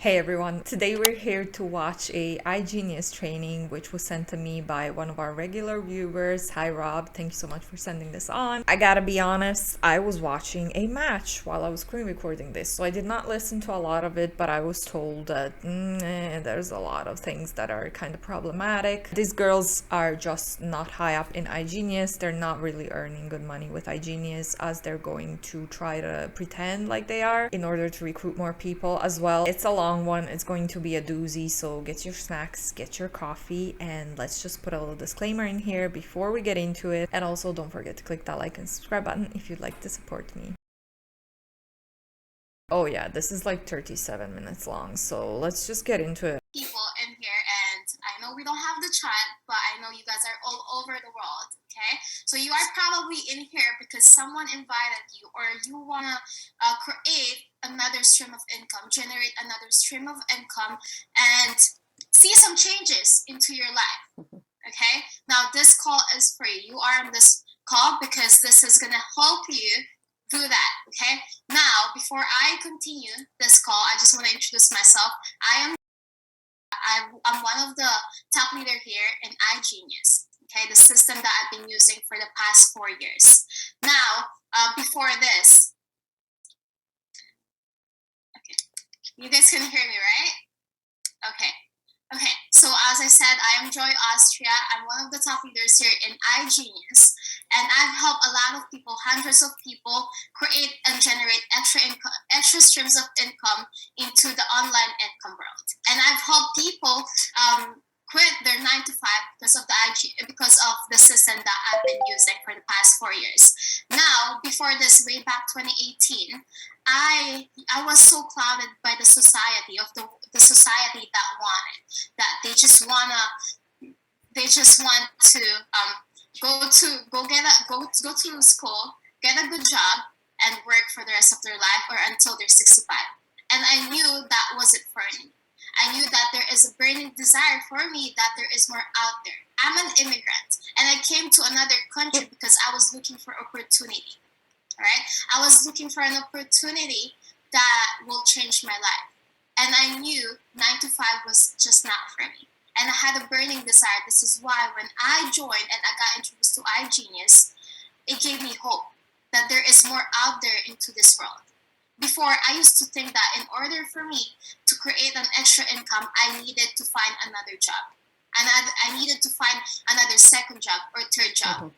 Hey everyone, today we're here to watch a iGenius training which was sent to me by one of our regular viewers. Hi Rob, thank you so much for sending this on. I gotta be honest, I was watching a match while I was screen recording this, so I did not listen to a lot of it, but I was told that there's a lot of things that are kind of problematic. These girls are just not high up in iGenius. They're not really earning good money with iGenius as they're going to try to pretend like they are in order to recruit more people as well. It's a long one. It's going to be a doozy, so get your snacks, get your coffee, and let's just put a little disclaimer in here before we get into it. And also don't forget to click that like and subscribe button if you'd like to support me. Oh yeah, this is like 37 minutes long, so let's just get into it. People in here, and I know we don't have the chat, but I know you guys are all over the world. Okay, so you are probably in here because someone invited you, or you want to create another stream of income, generate another stream of income, and see some changes into your life. Okay, now this call is free. You are on this call because this is going to help you do that. Okay, now before I continue this call, I just want to introduce myself. I'm one of the top leader here in iGenius. Okay, the system that I've been using for the past 4 years. Now, before this, okay, you guys can hear me, right? Okay. Okay, so as I said, I am Joy Austria. I'm one of the top leaders here in iGenius, and I've helped a lot of people, hundreds of people, create and generate extra streams of income into the online income world. And I've helped people quit their 9 to 5 because of the system that I've been using for the past 4 years. Now, before this, way back 2018, I was so clouded by the society of the society that wanted that they just want to go to school, get a good job, and work for the rest of their life or until they're 65. And I knew that wasn't for me. I knew that there is a burning desire for me, that there is more out there. I'm an immigrant, and I came to another country because I was looking for opportunity. All right, I was looking for an opportunity that will change my life, and I knew 9 to 5 was just not for me. And I had a burning desire. This is why when I joined and I got introduced to iGenius, it gave me hope that there is more out there into this world. Before, I used to think that in order for me to create an extra income, I needed to find another job. And I needed to find another second job or third job.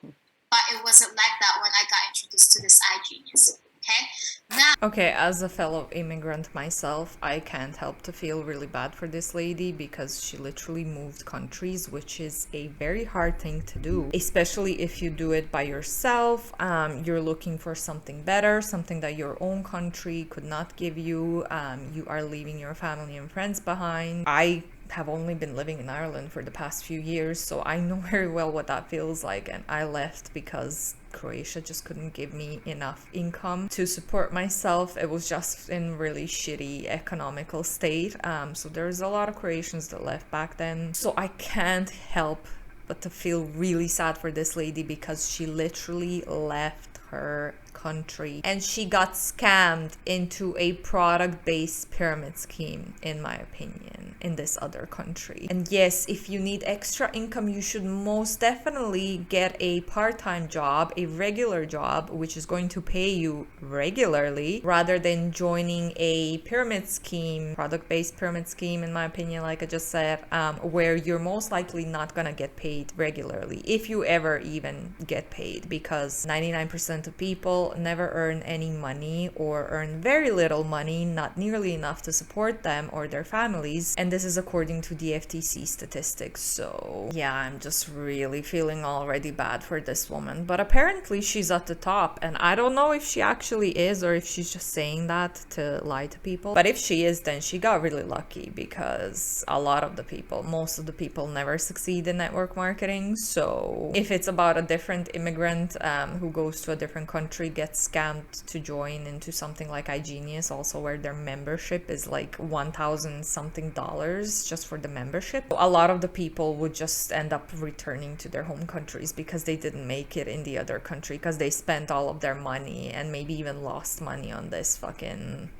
But it wasn't like that when I got introduced to this iGenius. Okay? Now, Okay, as a fellow immigrant myself, I can't help to feel really bad for this lady because she literally moved countries, which is a very hard thing to do, especially if you do it by yourself. You're looking for something better, something that your own country could not give you. You are leaving your family and friends behind. I have only been living in Ireland for the past few years, so I know very well what that feels like, and I left because Croatia just couldn't give me enough income to support myself. It was just in really shitty economical state. So there's a lot of Croatians that left back then. So I can't help but to feel really sad for this lady because she literally left her country and she got scammed into a product-based pyramid scheme, in my opinion, in this other country. And yes, if you need extra income, you should most definitely get a part-time job, a regular job, which is going to pay you regularly, rather than joining a pyramid scheme, product-based pyramid scheme, in my opinion, like I just said, where you're most likely not gonna get paid regularly, if you ever even get paid, because 99% of people never earn any money or earn very little money, not nearly enough to support them or their families. And this is according to the FTC statistics. So yeah, I'm just really feeling already bad for this woman. But apparently she's at the top, and I don't know if she actually is or if she's just saying that to lie to people. But if she is, then she got really lucky, because a lot of the people, most of the people, never succeed in network marketing. So if it's about a different immigrant who goes to a different country, gets scammed to join into something like iGenius, also where their membership is like $1,000 something just for the membership, a lot of the people would just end up returning to their home countries because they didn't make it in the other country, because they spent all of their money and maybe even lost money on this fucking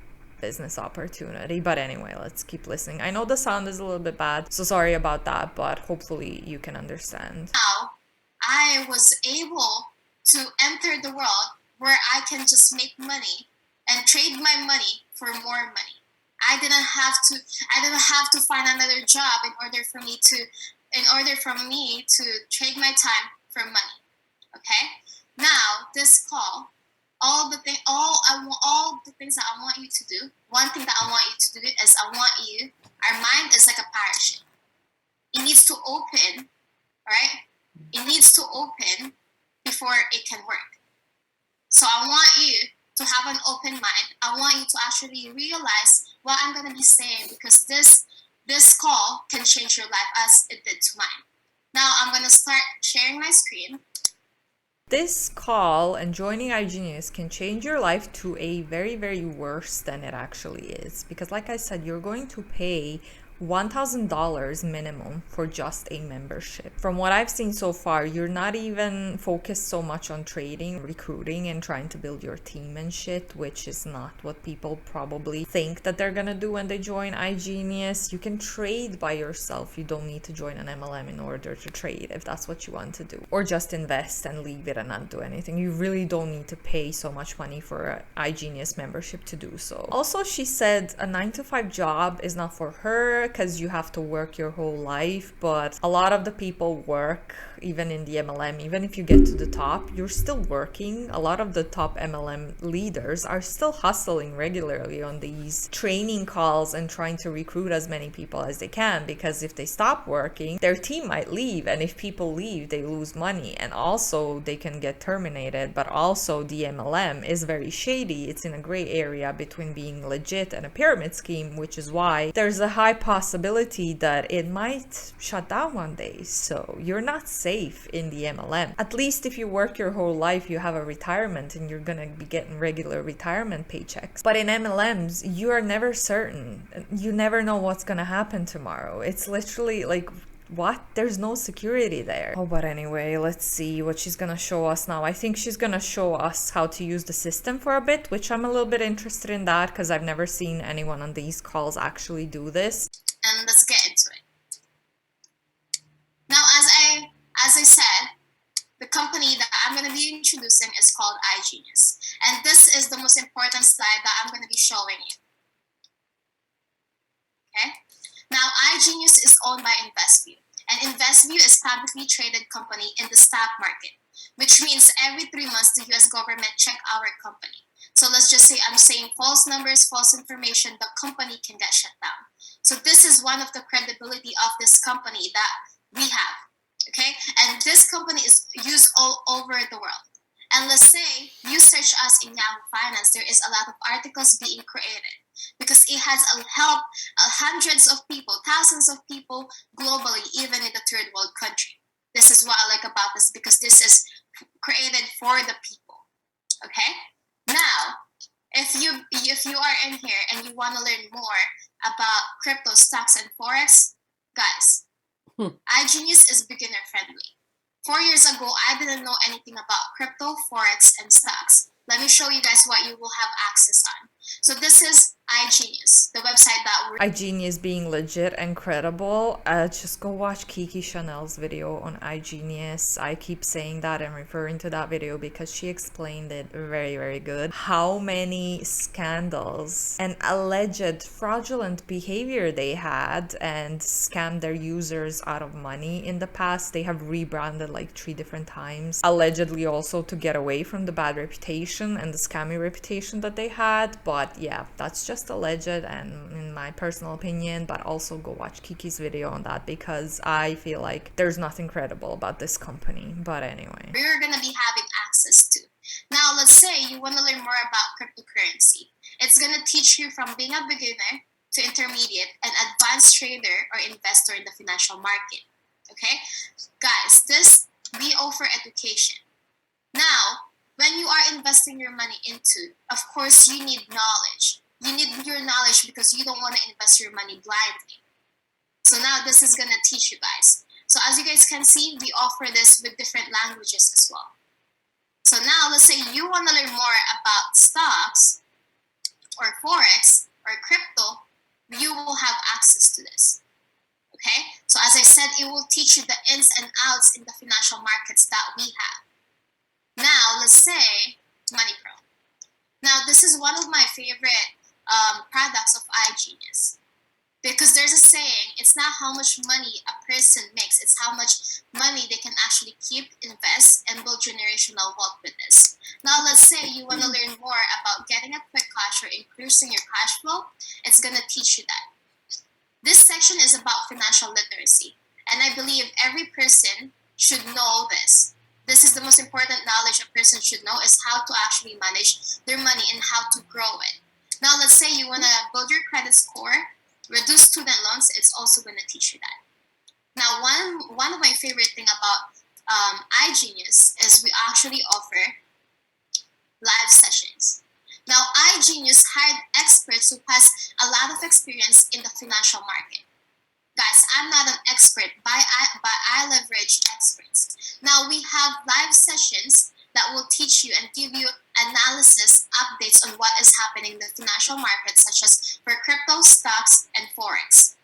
business opportunity. But anyway, let's keep listening. I know the sound is a little bit bad, so sorry about that, but hopefully you can understand. Now, I was able to enter the world where I can just make money and trade my money for more money. I didn't have to find another job in order for me to trade my time for money. Okay? Now, this call, all the things that I want you to do, one thing that I want you to do is our mind is like a parachute. It needs to open, right? It needs to open before it can work. So I want you to have an open mind. I want you to actually realize what I'm going to be saying, because this call can change your life as it did to mine. Now I'm going to start sharing my screen. This call and joining iGenius can change your life to a very, very worse than it actually is. Because like I said, you're going to pay $1,000 minimum for just a membership. From what I've seen so far, you're not even focused so much on trading, recruiting, and trying to build your team and shit, which is not what people probably think that they're gonna do when they join iGenius. You can trade by yourself. You don't need to join an MLM in order to trade if that's what you want to do, or just invest and leave it and not do anything. You really don't need to pay so much money for an iGenius membership to do so. Also, she said a 9-to-5 job is not for her, because you have to work your whole life, but a lot of the people work even in the MLM. Even if you get to the top, you're still working. A lot of the top MLM leaders are still hustling regularly on these training calls and trying to recruit as many people as they can, because if they stop working, their team might leave, and if people leave, they lose money, and also they can get terminated. But also the MLM is very shady. It's in a gray area between being legit and a pyramid scheme, which is why there's a high possibility that it might shut down one day. So you're not safe in the MLM. At least if you work your whole life, you have a retirement and you're gonna be getting regular retirement paychecks. But in MLMs, you are never certain. You never know what's gonna happen tomorrow. It's literally like, what? There's no security there. Oh, but anyway, let's see what she's gonna show us now. I think she's gonna show us how to use the system for a bit, which I'm a little bit interested in that, because I've never seen anyone on these calls actually do this. And let's get into it. Now, as I said, the company that I'm going to be introducing is called iGenius. And this is the most important slide that I'm going to be showing you. Okay? Now, iGenius is owned by InvestView. And InvestView is a publicly traded company in the stock market, which means every 3 months the US government check our company. So let's just say I'm saying false numbers, false information, the company can get shut down. So this is one of the credibility of this company that we have, okay? And this company is used all over the world. And let's say you search us in Yahoo Finance, there is a lot of articles being created because it has helped hundreds of people, thousands of people globally, even in the third world country. This is what I like about this, because this is created for the people, okay? Now, if you are in here and you want to learn more about crypto, stocks, and forex, guys, iGenius is beginner friendly. 4 years ago, I didn't know anything about crypto, forex, and stocks. Let me show you guys what you will have access on. So this is iGenius, the website that we're... iGenius being legit and credible. Just go watch Kiki Chanel's video on iGenius. I keep saying that and referring to that video because she explained it very, very good. How many scandals and alleged fraudulent behavior they had and scammed their users out of money in the past. They have rebranded like 3 different times, allegedly also to get away from the bad reputation and the scammy reputation that they had. But yeah, that's just alleged and in my personal opinion, but also go watch Kiki's video on that because I feel like there's nothing credible about this company. But anyway, we're gonna be having access to. Now let's say you want to learn more about cryptocurrency. It's gonna teach you from being a beginner to intermediate and advanced trader or investor in the financial market. Okay, guys, we offer education. Now, when you are investing your money into, of course, you need knowledge. You need your knowledge because you don't want to invest your money blindly. So now this is going to teach you guys. So as you guys can see, we offer this with different languages as well. So now let's say you want to learn more about stocks or forex. or crypto, you will have access to this. Okay? So as I said, it will teach you the ins and outs in the financial markets that we have. Now, let's say Money Pro. Now, this is one of my favorite products of iGenius. Because there's a saying, it's not how much money a person makes, it's how much money they can actually keep, invest, and build generational wealth with this. Now, let's say you want to learn more about getting a quick cash or increasing your cash flow, it's going to teach you that. This section is about financial literacy, and I believe every person should know this. This is the most important knowledge a person should know, is how to actually manage their money and how to grow it. Now, let's say you want to build your credit score, reduce student loans, it's also going to teach you that. Now, one of my favorite thing about iGenius is we actually offer live sessions. Now, iGenius hired experts who has a lot of experience in the financial market. Guys, I'm not an expert, but I leverage experts. Now, we have live sessions that will teach you and give you analysis, updates on what is happening in the financial market, such as for crypto, stocks, and forex.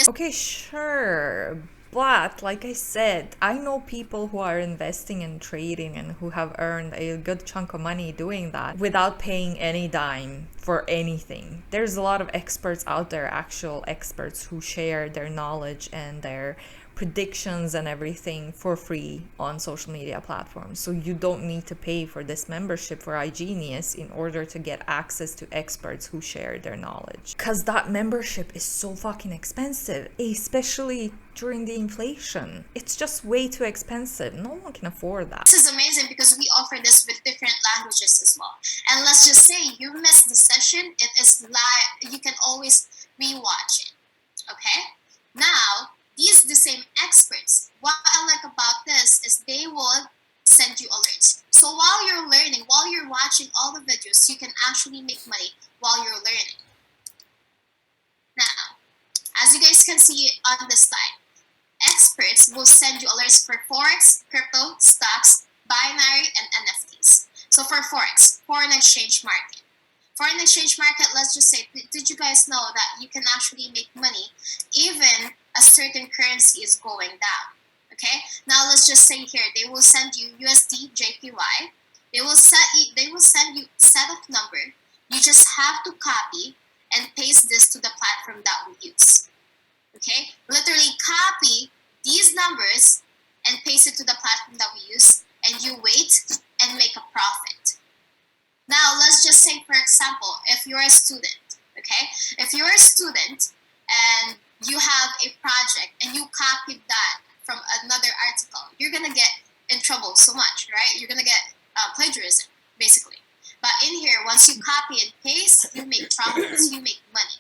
Okay, sure. But like I said, I know people who are investing and trading and who have earned a good chunk of money doing that without paying any dime for anything. There's a lot of experts out there, actual experts, who share their knowledge and their predictions and everything for free on social media platforms. So you don't need to pay for this membership for iGenius in order to get access to experts who share their knowledge. Because that membership is so fucking expensive, especially during the inflation. It's just way too expensive. No one can afford that. This is amazing because we offer this with different languages as well. And let's just say you missed the session, it is live. You can always rewatch it. Okay? Now, the same experts, what I like about this is they will send you alerts. So while you're learning, while you're watching all the videos, you can actually make money while you're learning. Now, as you guys can see on this slide, experts will send you alerts for forex, crypto, stocks, binary, and NFTs. So for forex, foreign exchange market. Foreign exchange market, let's just say, did you guys know that you can actually make money even a certain currency is going down? Okay, now let's just say here they will send you USD JPY. They will send you set of number. You just have to copy and paste this to the platform that we use. Okay, literally copy these numbers and paste it to the platform that we use, and you wait and make a profit. Now, let's just say, for example, if you're a student, okay? If you're a student and you have a project and you copied that from another article, you're going to get in trouble so much, right? You're going to get plagiarism, basically. But in here, once you copy and paste, you make profits, you make money,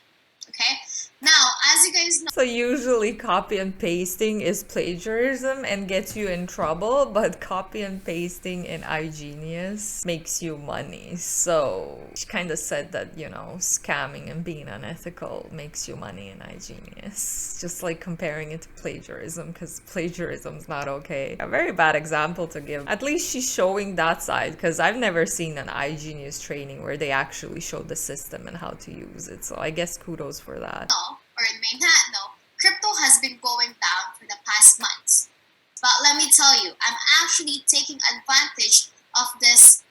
okay? Now, as you guys know... So usually copy and pasting is plagiarism and gets you in trouble, but copy and pasting in iGenius makes you money. So she kind of said that, you know, scamming and being unethical makes you money in iGenius. Just like comparing it to plagiarism, because plagiarism's not okay. A very bad example to give. At least she's showing that side, because I've never seen an iGenius training where they actually show the system and how to use it. So I guess kudos for that. Or it may not know, crypto has been going down for the past months. But let me tell you, I'm actually taking advantage of this,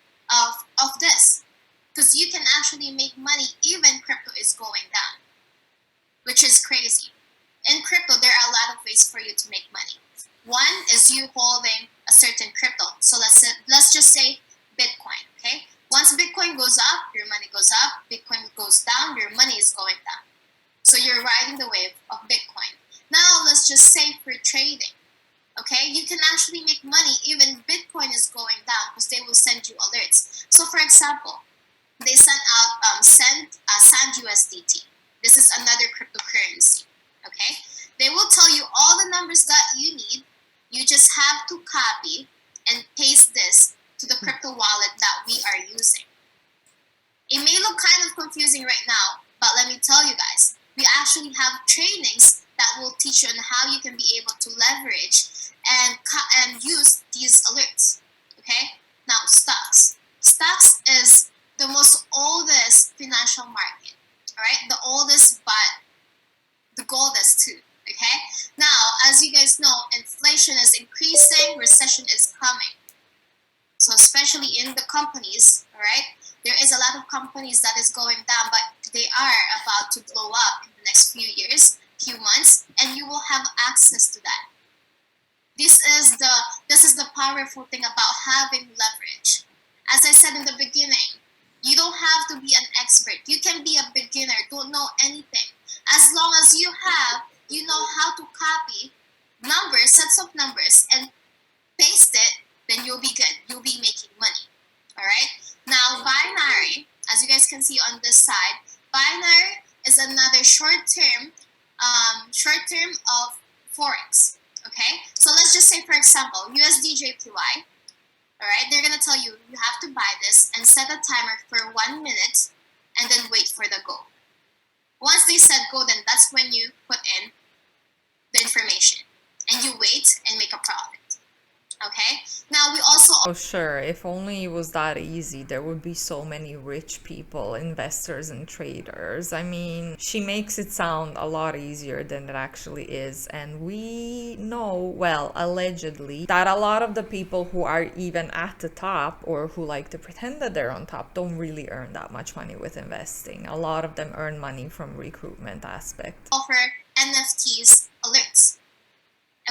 because you can actually make money even crypto is going down, which is crazy. In crypto, there are a lot of ways for you to make money. One is you holding a certain crypto. So let's just say Bitcoin, okay? Once Bitcoin goes up, your money goes up. Bitcoin goes down, your money is going down. So you're riding the wave of Bitcoin. Now let's just say for trading, okay? You can actually make money even Bitcoin is going down because they will send you alerts. So for example, they send out Sand USDT. This is another cryptocurrency, okay? They will tell you all the numbers that you need. You just have to copy and paste this to the crypto wallet that we are using. It may look kind of confusing right now, but let me tell you guys, we actually have trainings that will teach you on how you can be able to leverage and use these alerts, okay? Now, stocks. Stocks is the most oldest financial market. right? The oldest, but the goldest too. Okay. Now, as you guys know, inflation is increasing, recession is coming. So especially in the companies, all right, there is a lot of companies that is going down, but they are about to blow up in the next few years, few months, and you will have access to that. This is the powerful thing about having leverage. As I said in the beginning, you don't have to be an expert. You can be a beginner, don't know anything. As long as you know how to copy numbers, sets of numbers, and paste it, then you'll be good. You'll be making money. All right. Now, binary, as you guys can see on this side, binary is another short term of forex. Okay. So let's just say, for example, USDJPY. All right. They're gonna tell you have to buy this and set a timer for 1 minute, and then wait for the go. Once they said go, then that's when you put in the information and you wait and make a profit. Okay. Now we also Oh, sure. If only it was that easy, there would be so many rich people, investors, and traders. I mean, she makes it sound a lot easier than it actually is. And we know, well, allegedly, that a lot of the people who are even at the top or who like to pretend that they're on top don't really earn that much money with investing. A lot of them earn money from recruitment aspect. offer NFTs alerts,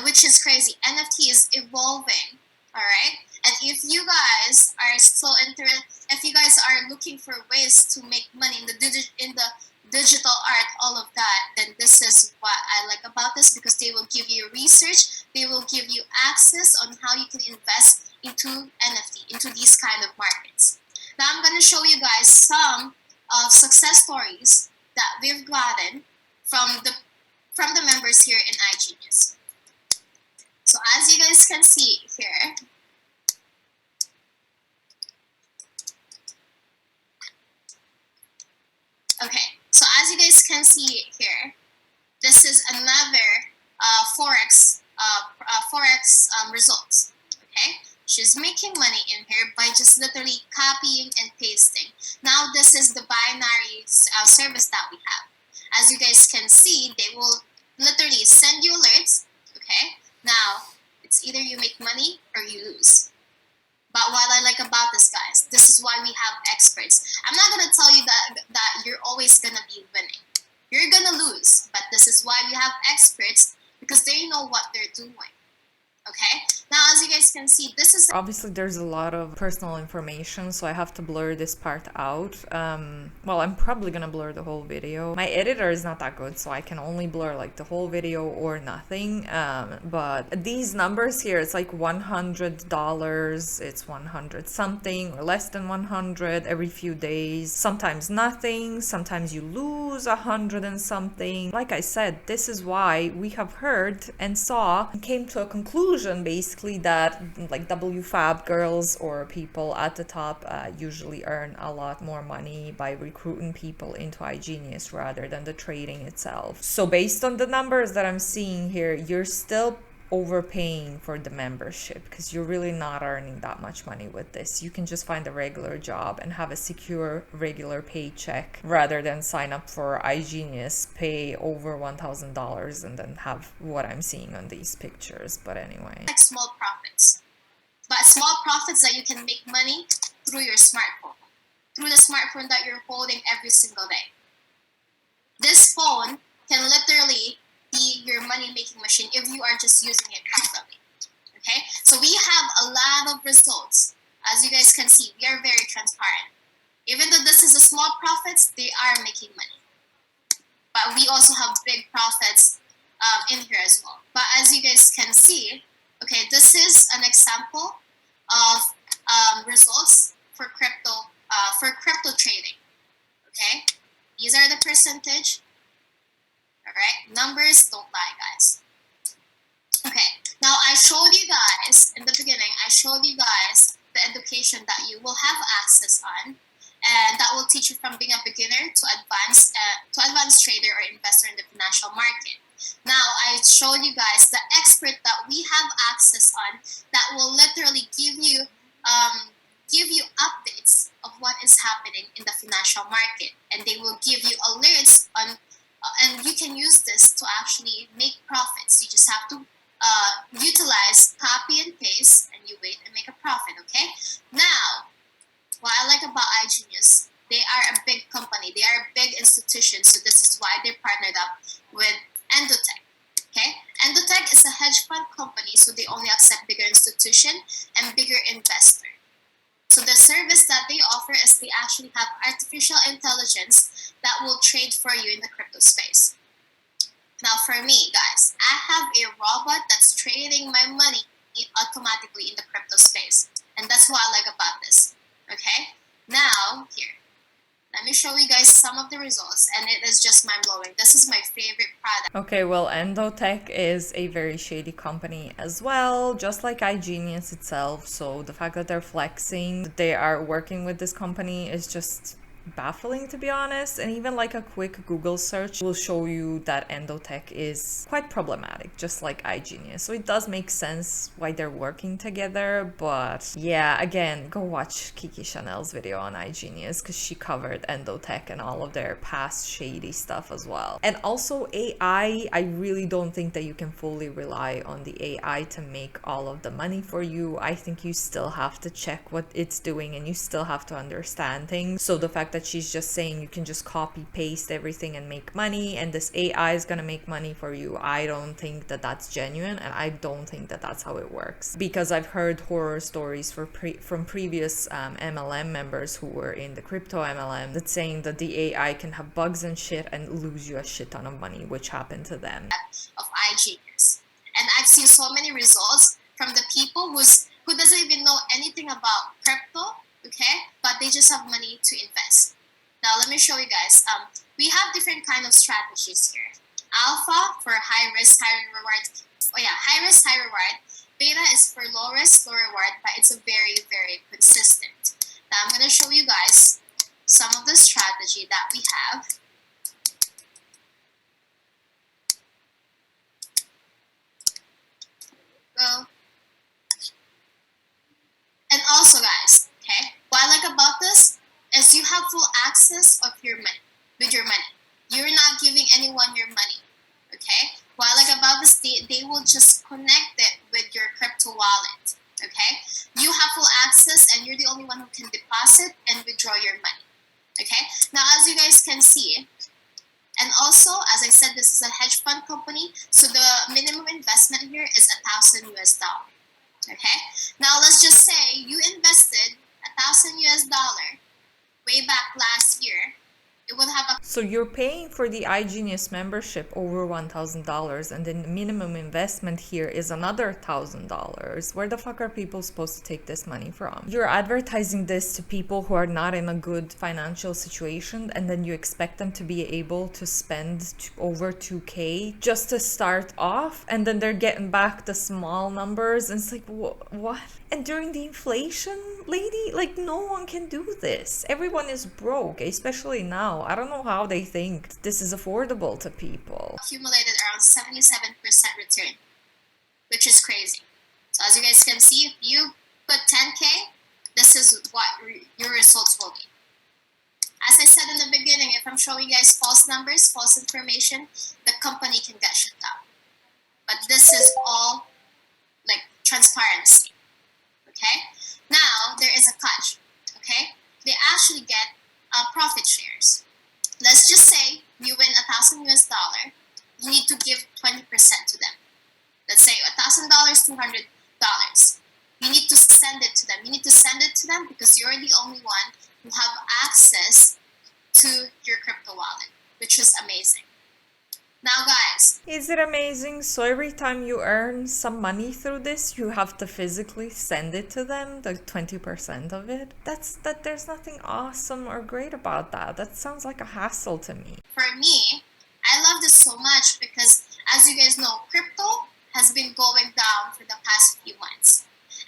which is crazy. NFT is evolving, all right? And if you guys are still interested, if you guys are looking for ways to make money in the digital art, all of that, then this is what I like about this, because they will give you research, they will give you access on how you can invest into NFT, into these kind of markets. Now I'm going to show you guys some of success stories that we've gotten from the members here in iGenius. So as you guys can see here, okay, so as you guys can see here, this is another forex results. Okay, she's making money in here by just literally copying and pasting. Now this is the binary service that we have. As you guys can see, they will literally send you alerts. Okay, now it's either you make money or you lose. But what I like about this, guys, this is why we have experts. I'm not gonna tell you that you're always gonna be winning. You're gonna lose, but this is why we have experts, because they know what they're doing. Okay, now as you guys can see, this is Obviously, there's a lot of personal information, so I have to blur this part out. Well, I'm probably gonna blur the whole video. My editor is not that good, so I can only blur like the whole video or nothing. But these numbers here, it's like $100, it's 100 something or less than 100 every few days. Sometimes nothing, sometimes you lose 100 and something. Like I said, this is why we have heard and saw and came to a conclusion basically that like wfabb girls or people at the top usually earn a lot more money by recruiting people into iGenius rather than the trading itself. So based on the numbers that I'm seeing here, you're still overpaying for the membership because you're really not earning that much money with this. You can just find a regular job and have a secure regular paycheck rather than sign up for iGenius, pay over $1,000 and then have what I'm seeing on these pictures. But anyway, like small profits, but small profits that you can make money through your smartphone, through the smartphone that you're holding every single day. This phone can literally be your money-making machine if you are just using it properly. Okay, so we have a lot of results. As you guys can see, we are very transparent. Even though this is a small profits, they are making money. But we also have big profits in here as well. But as you guys can see, okay, this is an example of results for crypto trading. Okay, these are the percentage. All right, numbers don't lie, guys. Okay, now I showed you guys in the beginning. I showed you guys the education that you will have access on, and that will teach you from being a beginner to advanced trader or investor in the financial market. Now I showed you guys the expert that we have access on that will literally give you updates of what is happening in the financial market, and they will give you alerts on, and you can use this to actually make profits. You just have to utilize copy and paste, and you wait and make a profit. Okay. Now, what I like about iGenius, they are a big company. They are a big institution. So this is why they're partnered up with Endotech. Okay, Endotech is a hedge fund company, so they only accept bigger institution and bigger investor. So the service that they offer is they actually have artificial intelligence that will trade for you in the crypto space. Now for me, guys, I have a robot that's trading my money automatically in the crypto space. And that's what I like about this. Okay? Now, here. Let me show you guys some of the results, and it is just mind-blowing. This is my favorite product. Okay, well, Endotech is a very shady company as well, just like iGenius itself. So the fact that they're flexing, that they are working with this company is just baffling, to be honest. And even like a quick Google search will show you that Endotech is quite problematic, just like iGenius. So it does make sense why they're working together. But yeah, again, go watch Kiki Chanel's video on iGenius, because she covered Endotech and all of their past shady stuff as well. And also AI, I really don't think that you can fully rely on the AI to make all of the money for you. I think you still have to check what it's doing, and you still have to understand things. So the fact that she's just saying you can just copy paste everything and make money, and this AI is gonna make money for you, I don't think that that's genuine, and I don't think that that's how it works, because I've heard horror stories from previous MLM members who were in the crypto MLM that's saying that the AI can have bugs and shit and lose you a shit ton of money, which happened to them. Of iGenius, and I've seen so many results from the people who doesn't even know anything about crypto. Okay, but they just have money to invest. Now let me show you guys. We have different kind of strategies here. Alpha for high risk, high reward. Oh yeah, high risk, high reward. Beta is for low risk, low reward, but it's a very, very consistent. Now I'm gonna show you guys some of the strategy that we have. Go. And also, guys, okay, what I like about this is you have full access of your money, with your money. You're not giving anyone your money, okay? What I like about this, they will just connect it with your crypto wallet, okay? You have full access, and you're the only one who can deposit and withdraw your money, okay? Now, as you guys can see, and also, as I said, this is a hedge fund company, so the minimum investment here is $1,000. Okay, now let's just say you invested $1,000 way back last year. It would have a So you're paying for the iGenius membership over $1,000, and then the minimum investment here is another $1,000. Where the fuck are people supposed to take this money from? You're advertising this to people who are not in a good financial situation, and then you expect them to be able to spend over 2K just to start off, and then they're getting back the small numbers, and it's like, what? And during the inflation, lady, like, no one can do this. Everyone is broke, especially now. I don't know how they think this is affordable to people. accumulated around 77% return, which is crazy. So as you guys can see, if you put 10K, this is what your results will be. As I said in the beginning, if I'm showing you guys false numbers, false information, the company can get shut down. But this is all like transparency. Okay? Now, there is a catch. Okay? They actually get profit shares. Let's just say you win $1,000, you need to give 20% to them. Let's say $1,000, $200. You need to send it to them. You need to send it to them because you're the only one who have access to your crypto wallet, which is amazing. Now, guys, is it amazing? So every time you earn some money through this, you have to physically send it to them, the 20% of it? There's nothing awesome or great about that. That sounds like a hassle to me. For me, I love this so much because, as you guys know, crypto has been going down for the past few months.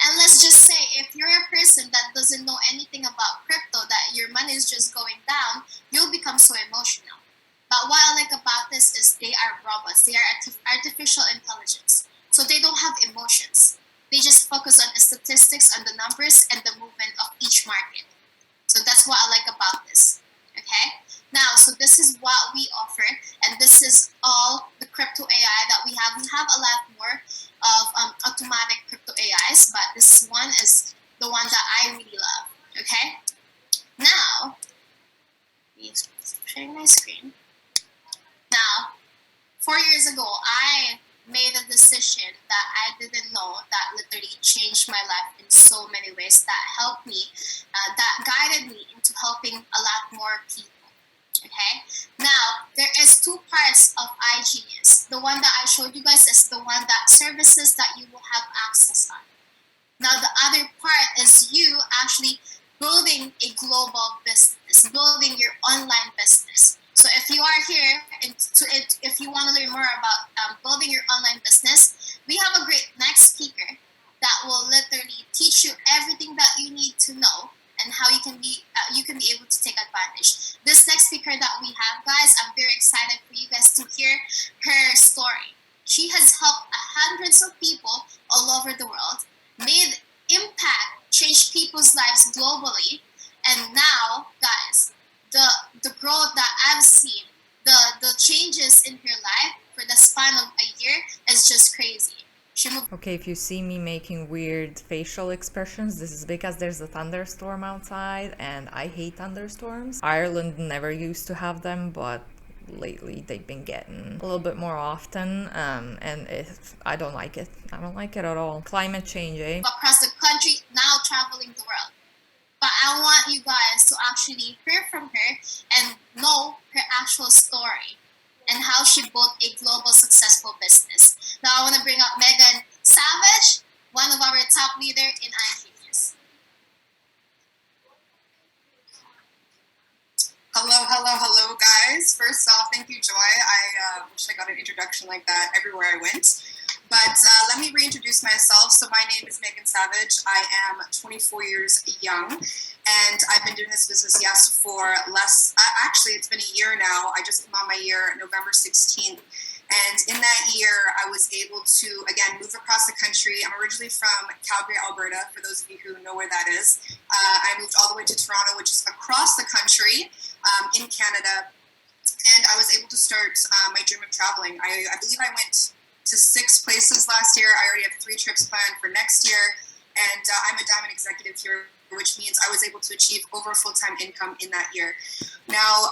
And let's just say, if you're a person that doesn't know anything about crypto, that your money is just going down, you'll become so emotional. But what I like about this is they are robots. They are artificial intelligence. So they don't have emotions. They just focus on the statistics, on the numbers, and the movement of each market. So that's what I like about this. Okay. Now, so this is what we offer, and this is all the crypto AI that we have. We have a lot more of automatic crypto AIs, but this one is the one that I really love. Okay. Now, sharing my screen. Now, 4 years ago, I made a decision that I didn't know that literally changed my life in so many ways, that helped me, that guided me into helping a lot more people. Okay. Now, there is two parts of iGenius. The one that I showed you guys is the one that services that you will have access on. Now, the other part is you actually building a global business, building your online business. So if you are here and if you want to learn more about building your online business, we have a great next speaker that will literally teach you everything that you need to know and how you can be able to take advantage. This next speaker that we have, guys, I'm very excited for you guys to hear her story. She has helped hundreds of people all over the world, made impact, changed people's lives globally, and now, guys, the growth that I've seen, the changes in her life for the span of a year is just crazy. Okay, if you see me making weird facial expressions, this is because there's a thunderstorm outside and I hate thunderstorms. Ireland never used to have them, but lately they've been getting a little bit more often, and I don't like it. I don't like it at all. Climate change, eh? Across the country, now traveling the world. But I want you guys to actually hear from her and know her actual story and how she built a global successful business. Now I want to bring up Megan Savage, one of our top leader in iGenius. Hello, guys. First off, thank you, Joy. I wish I got an introduction like that everywhere I went. But let me reintroduce myself. So my name is Megan Savage. I am 24 years young, and I've been doing this business, yes, for actually, it's been a year now. I just came on my year, November 16th. And in that year, I was able to, again, move across the country. I'm originally from Calgary, Alberta, for those of you who know where that is. I moved all the way to Toronto, which is across the country in Canada. And I was able to start my dream of traveling. I believe I went to 6 places last year. I already have 3 trips planned for next year. And I'm a Diamond executive here, which means I was able to achieve over full-time income in that year. Now,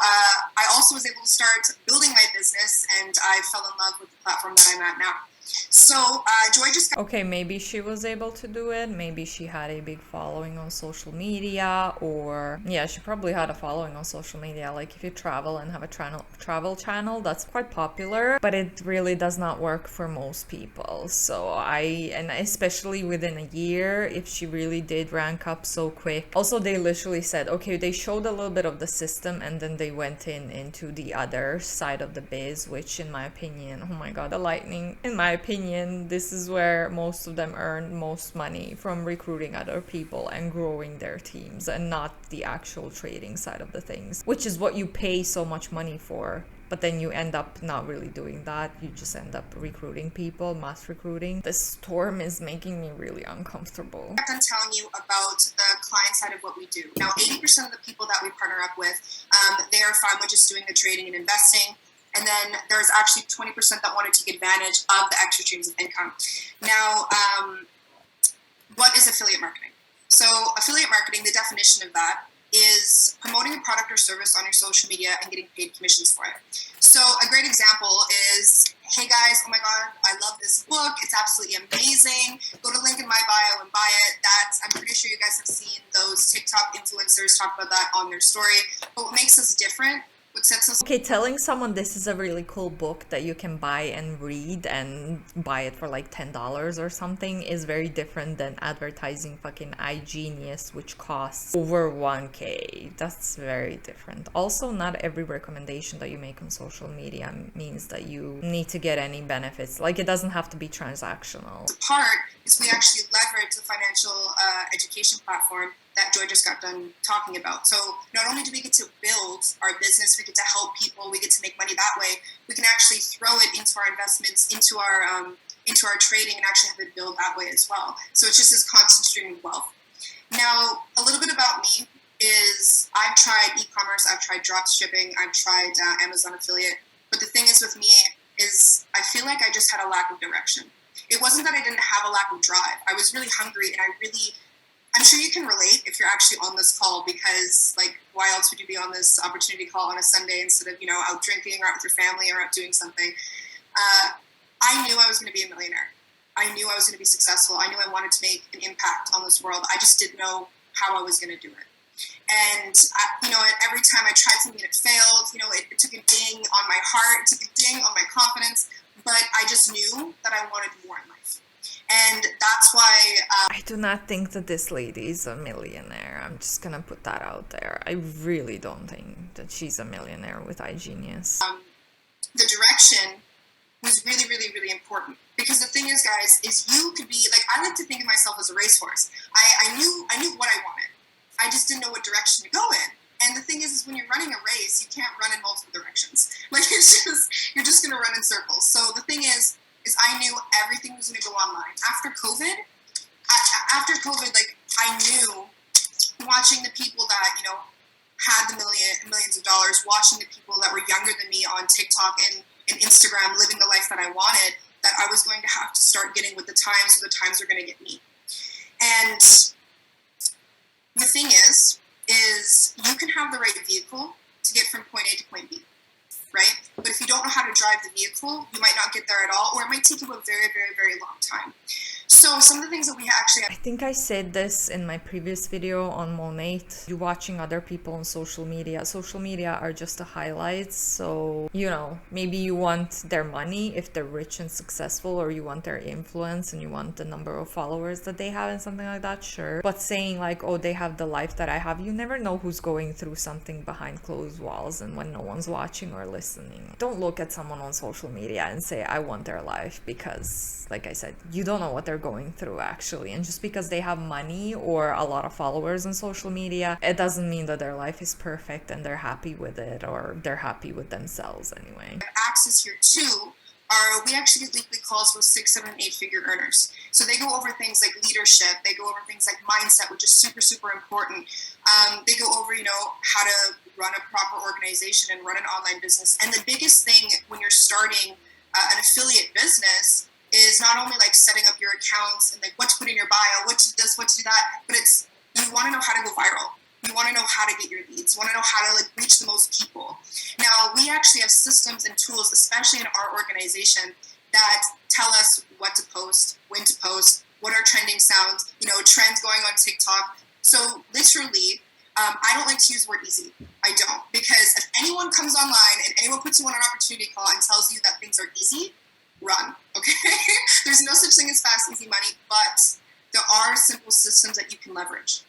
I also was able to start building my business, and I fell in love with the platform that I'm at now. So, Joy just... Okay, maybe she was able to do it. Maybe she had a big following on social media, or yeah, she probably had a following on social media. Like if you travel and have a travel channel, that's quite popular, but it really does not work for most people. So and especially within a year, if she really did rank up so quick. Also, they literally said, okay, they showed a little bit of the system and then they went into the other side of the biz, which in my opinion, oh my god, the lightning, in my opinion, this is where most of them earn most money, from recruiting other people and growing their teams, and not the actual trading side of the things, which is what you pay so much money for. But then you end up not really doing that. You just end up recruiting people, mass recruiting. This storm is making me really uncomfortable. I'm telling you about the client side of what we do. Now, 80% of the people that we partner up with, they are fine with just doing the trading and investing. And then there's actually 20% that want to take advantage of the extra streams of income. Now, what is affiliate marketing? So affiliate marketing, the definition of that is promoting a product or service on your social media and getting paid commissions for it. So a great example is, hey guys, oh my God, I love this book. It's absolutely amazing. Go to link in my bio and buy it. I'm pretty sure you guys have seen those TikTok influencers talk about that on their story. But what makes us different, what sets us... Okay, telling someone this is a really cool book that you can buy and read and buy it for like $10 or something is very different than advertising fucking iGenius, which costs over 1K. That's very different. Also, not every recommendation that you make on social media means that you need to get any benefits. Like, it doesn't have to be transactional. The part is we actually leverage the financial education platform that Joy just got done talking about. So not only do we get to build our business, we get to help people, we get to make money that way, we can actually throw it into our investments, into our trading, and actually have it build that way as well. So it's just this constant stream of wealth. Now, a little bit about me is I've tried e-commerce, I've tried drop shipping, I've tried Amazon affiliate. But the thing is with me is I feel like I just had a lack of direction. It wasn't that I didn't have a lack of drive. I was really hungry, and I'm sure you can relate if you're actually on this call, because like, why else would you be on this opportunity call on a Sunday instead of, out drinking or out with your family or out doing something? I knew I was going to be a millionaire. I knew I was going to be successful. I knew I wanted to make an impact on this world. I just didn't know how I was going to do it. And, every time I tried something and it failed, it took a ding on my heart, it took a ding on my confidence, but I just knew that I wanted more in life. And that's why... I do not think that this lady is a millionaire. I'm just going to put that out there. I really don't think that she's a millionaire with iGenius. The direction was really, really, really important. Because the thing is, guys, is you could be... Like, I like to think of myself as a racehorse. I knew what I wanted. I just didn't know what direction to go in. And the thing is when you're running a race, you can't run in multiple directions. Like, you're just going to run in circles. So the thing is I knew everything was going to go online. After COVID, like, I knew watching the people that, had the millions of dollars, watching the people that were younger than me on TikTok and Instagram living the life that I wanted, that I was going to have to start getting with the times, or the times were going to get me. And the thing is you can have the right vehicle to get from point A to point B, right? But if you don't know how to drive the vehicle, you might not get there at all, or it might take you a very, very, very long time. So some of the things that we actually... I think I said this in my previous video on Monate. You watching other people on social media. Social media are just the highlights. So, maybe you want their money if they're rich and successful, or you want their influence and you want the number of followers that they have and something like that, sure. But saying like, oh, they have the life that I have, you never know who's going through something behind closed walls and when no one's watching or listening. Don't look at someone on social media and say, I want their life, because, like I said, you don't know what they're going through actually. And just because they have money or a lot of followers on social media, it doesn't mean that their life is perfect and they're happy with it, or they're happy with themselves anyway. Access here too are, we actually get weekly calls with 6, 7, 8-figure earners. So they go over things like leadership, they go over things like mindset, which is super, super important. They go over, how to run a proper organization and run an online business. And the biggest thing when you're starting an affiliate business is not only like setting up your accounts and like what to put in your bio, what to do this, what to do that, but it's, you want to know how to go viral. You want to know how to get your leads. You want to know how to like reach the most people. Now, we actually have systems and tools, especially in our organization, that tell us what to post, when to post, what are trending sounds, trends going on TikTok. So literally, I don't like to use the word easy. I don't. Because if anyone comes online and anyone puts you on an opportunity call and tells you that things are easy, run, okay? There's no such thing as fast, easy money, but there are simple systems that you can leverage,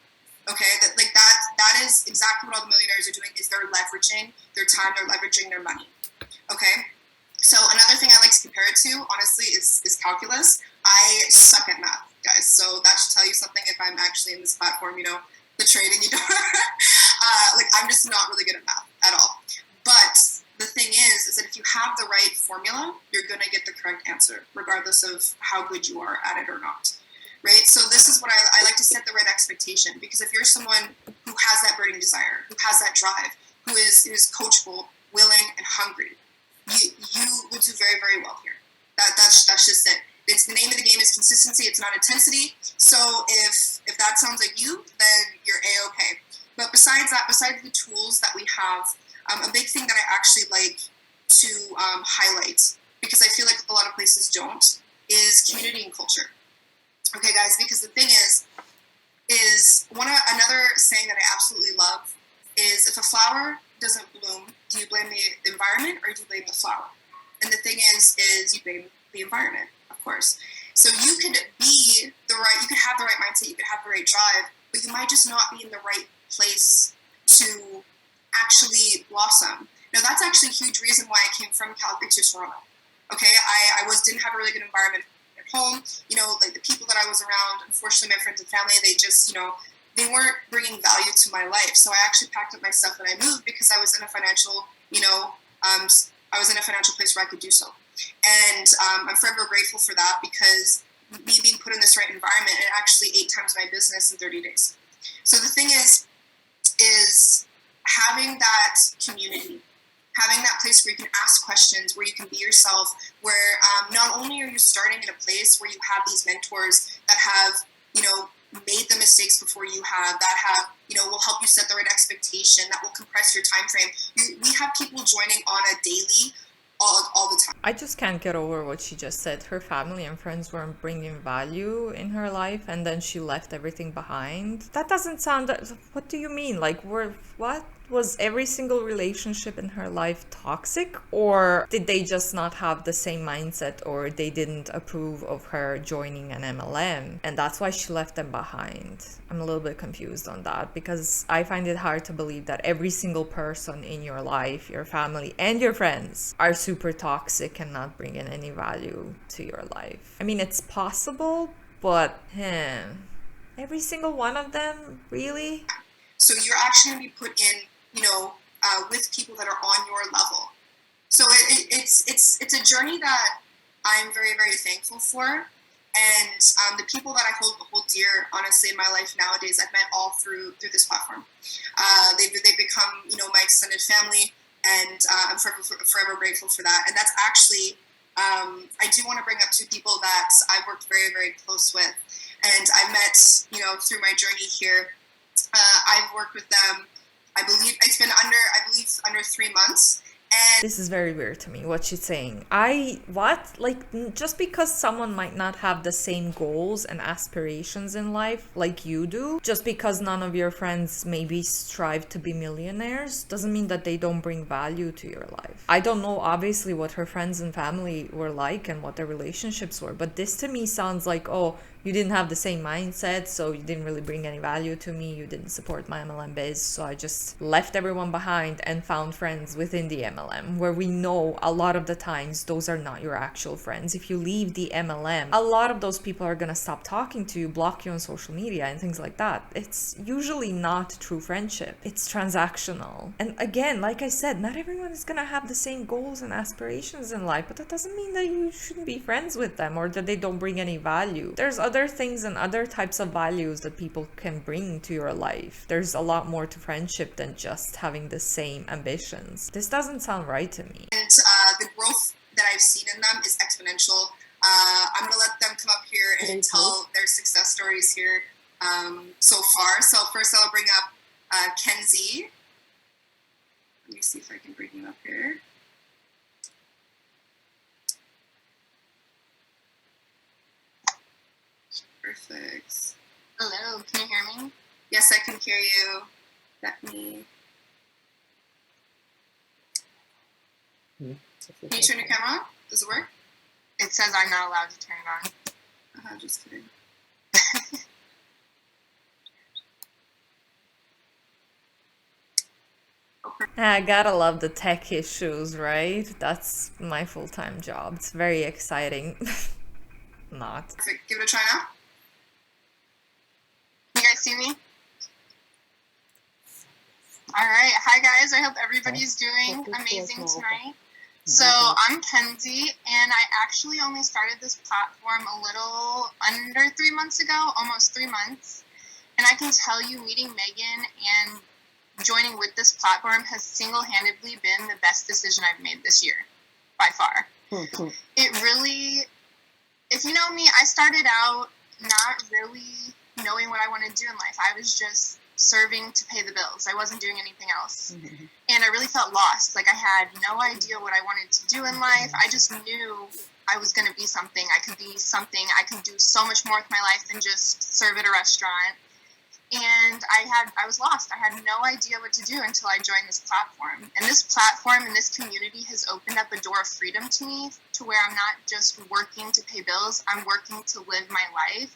okay? That is exactly what all the millionaires are doing, is they're leveraging their time, they're leveraging their money, okay? So another thing I like to compare it to, honestly, is calculus. I suck at math, guys, so that should tell you something if I'm actually in this platform, the trading, I'm just not really good at math at all. But the thing is that if you have the right formula, you're going to get the correct answer, regardless of how good you are at it or not, right? So this is what I like to set the right expectation, because if you're someone who has that burning desire, who has that drive, who is coachable, willing, and hungry, you will do very, very well here. That's just it. It's the name of the game is consistency. It's not intensity. So if that sounds like you, then you're A-okay. But besides that, besides the tools that we have, a big thing that I actually like to highlight, because I feel like a lot of places don't, is community and culture. Okay, guys, because the thing is another saying that I absolutely love is, if a flower doesn't bloom, do you blame the environment or do you blame the flower? And the thing is you blame the environment, of course. So you could have the right mindset, you could have the right drive, but you might just not be in the right place to actually blossom. Now, that's actually a huge reason why I came from Calgary to Toronto. Okay, I didn't have a really good environment at home. Like the people that I was around, unfortunately, my friends and family, they just, they weren't bringing value to my life. So I actually packed up my stuff and I moved, because I was in a financial, I was in a financial place where I could do so. And I'm forever grateful for that, because me being put in this right environment, it actually 8 times my business in 30 days. So the thing is is having that community, having that place where you can ask questions, where you can be yourself, where not only are you starting in a place where you have these mentors that have, made the mistakes before you have, that have, will help you set the right expectation, that will compress your time frame. We have people joining on a daily, all the time. I just can't get over what she just said. Her family and friends weren't bringing value in her life, and then she left everything behind. That doesn't sound... What do you mean? Like, what? Was every single relationship in her life toxic? Or did they just not have the same mindset, or they didn't approve of her joining an MLM, and that's why she left them behind? I'm a little bit confused on that, because I find it hard to believe that every single person in your life, your family and your friends, are super toxic and not bringing any value to your life. I mean, it's possible, but every single one of them, really? So you're actually going to be put in, with people that are on your level. So it's a journey that I'm very, very thankful for. And the people that I hold dear, honestly, in my life nowadays, I've met all through this platform. They've become, my extended family, and I'm forever grateful for that. And that's actually, I do want to bring up two people that I've worked very, very close with. And I met, through my journey here. I've worked with them, I believe it's been under 3 months. And this is very weird to me, what she's saying. Just because someone might not have the same goals and aspirations in life like you do, just because none of your friends maybe strive to be millionaires, doesn't mean that they don't bring value to your life. I don't know, obviously, what her friends and family were like and what their relationships were, but this to me sounds like, oh, you didn't have the same mindset, so you didn't really bring any value to me. You didn't support my MLM biz, so I just left everyone behind and found friends within the MLM, where we know a lot of the times those are not your actual friends. If you leave the MLM, a lot of those people are gonna stop talking to you, block you on social media and things like that. It's usually not true friendship. It's transactional. And again, like I said, not everyone is gonna have the same goals and aspirations in life, but that doesn't mean that you shouldn't be friends with them or that they don't bring any value. There's other things and other types of values that people can bring to your life. There's a lot more to friendship than just having the same ambitions. This doesn't sound right to me. And the growth that I've seen in them is exponential. I'm going to let them come up here and tell their success stories here so far. So first I'll bring up Kenzie. Let me see if I can bring you up here. Perfect. Hello, can you hear me? Yes, I can hear you. Stephanie. Can you turn your camera on? Does it work? It says I'm not allowed to turn it on. Just kidding. I gotta love the tech issues, right? That's my full-time job. It's very exciting. Not. Perfect. Give it a try now. You guys see me? All right. Hi, guys. I hope everybody's doing amazing tonight. So I'm Kenzie, and I actually only started this platform a little under 3 months ago, almost 3 months. And I can tell you, meeting Megan and joining with this platform has single-handedly been the best decision I've made this year, by far. It really, if you know me, I started out not really knowing what I wanted to do in life. I was just serving to pay the bills. I wasn't doing anything else. And I really felt lost. Like I had no idea what I wanted to do in life. I just knew I was going to be something. I could be something. I could do so much more with my life than just serve at a restaurant. And I was lost. I had no idea what to do until I joined this platform. And this platform and this community has opened up a door of freedom to me, to where I'm not just working to pay bills. I'm working to live my life.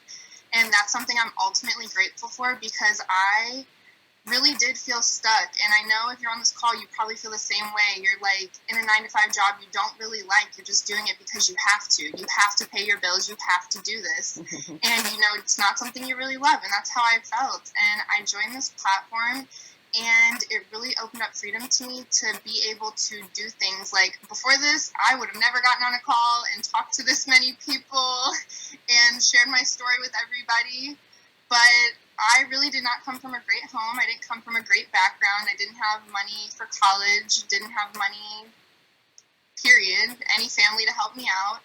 And that's something I'm ultimately grateful for, because I really did feel stuck. And I know if you're on this call, you probably feel the same way. You're like in a 9-to-5 job you don't really like. You're just doing it because you have to. You have to pay your bills. You have to do this. And, it's not something you really love. And that's how I felt. And I joined this platform, and it really opened up freedom to me to be able to do things like, before this, I would have never gotten on a call and talked to this many people and shared my story with everybody. But I really did not come from a great home. I didn't come from a great background. I didn't have money for college, didn't have money, period, any family to help me out.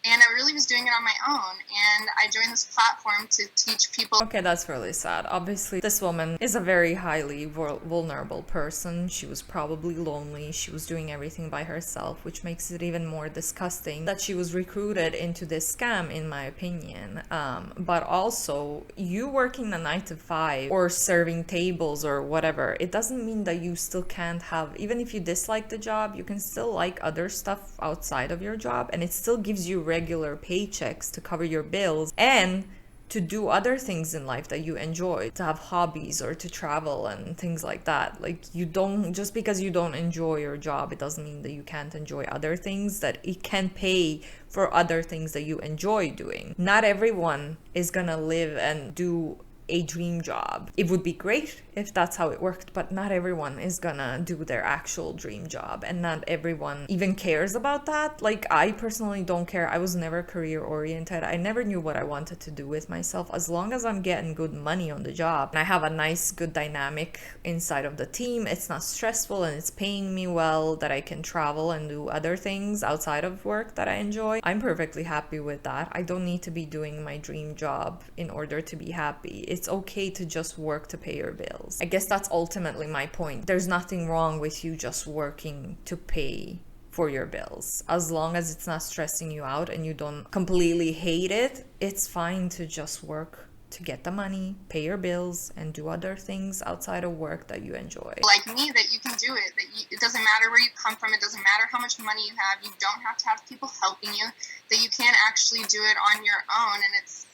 And I really was doing it on my own. And I joined this platform to teach people. Okay, that's really sad. Obviously, this woman is a very highly vulnerable person. She was probably lonely. She was doing everything by herself, which makes it even more disgusting that she was recruited into this scam, in my opinion. But also, you working a 9 to 5 or serving tables or whatever, it doesn't mean that you still can't have, even if you dislike the job, you can still like other stuff outside of your job, and it still gives you regular paychecks to cover your bills and to do other things in life that you enjoy, to have hobbies or to travel and things like that. Like, you don't, just because you don't enjoy your job, it doesn't mean that you can't enjoy other things, that it can pay for other things that you enjoy doing. Not everyone is gonna live and do a dream job. It would be great if that's how it worked, but not everyone is gonna do their actual dream job, and not everyone even cares about that. Like, I personally don't care. I was never career oriented. I never knew what I wanted to do with myself. As long as I'm getting good money on the job and I have a nice, good dynamic inside of the team, it's not stressful and it's paying me well, that I can travel and do other things outside of work that I enjoy, I'm perfectly happy with that. I don't need to be doing my dream job in order to be happy. It's okay to just work to pay your bills. I guess that's ultimately my point. There's nothing wrong with you just working to pay for your bills. As long as it's not stressing you out and you don't completely hate it, it's fine to just work to get the money, pay your bills, and do other things outside of work that you enjoy. Like me, that you can do it. It doesn't matter where you come from. It doesn't matter how much money you have. You don't have to have people helping you. That you can actually do it on your own, and it's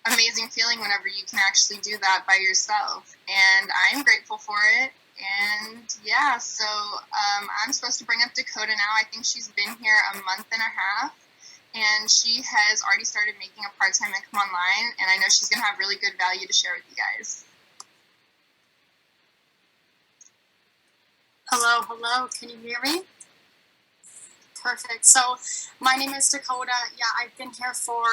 amazing feeling whenever you can actually do that by yourself, and I'm grateful for it. And yeah, so I'm supposed to bring up Dakota now. I think she's been here a month and a half, and she has already started making a part-time income online, and I know she's going to have really good value to share with you guys. Hello, can you hear me? Perfect. So my name is Dakota. Yeah, I've been here for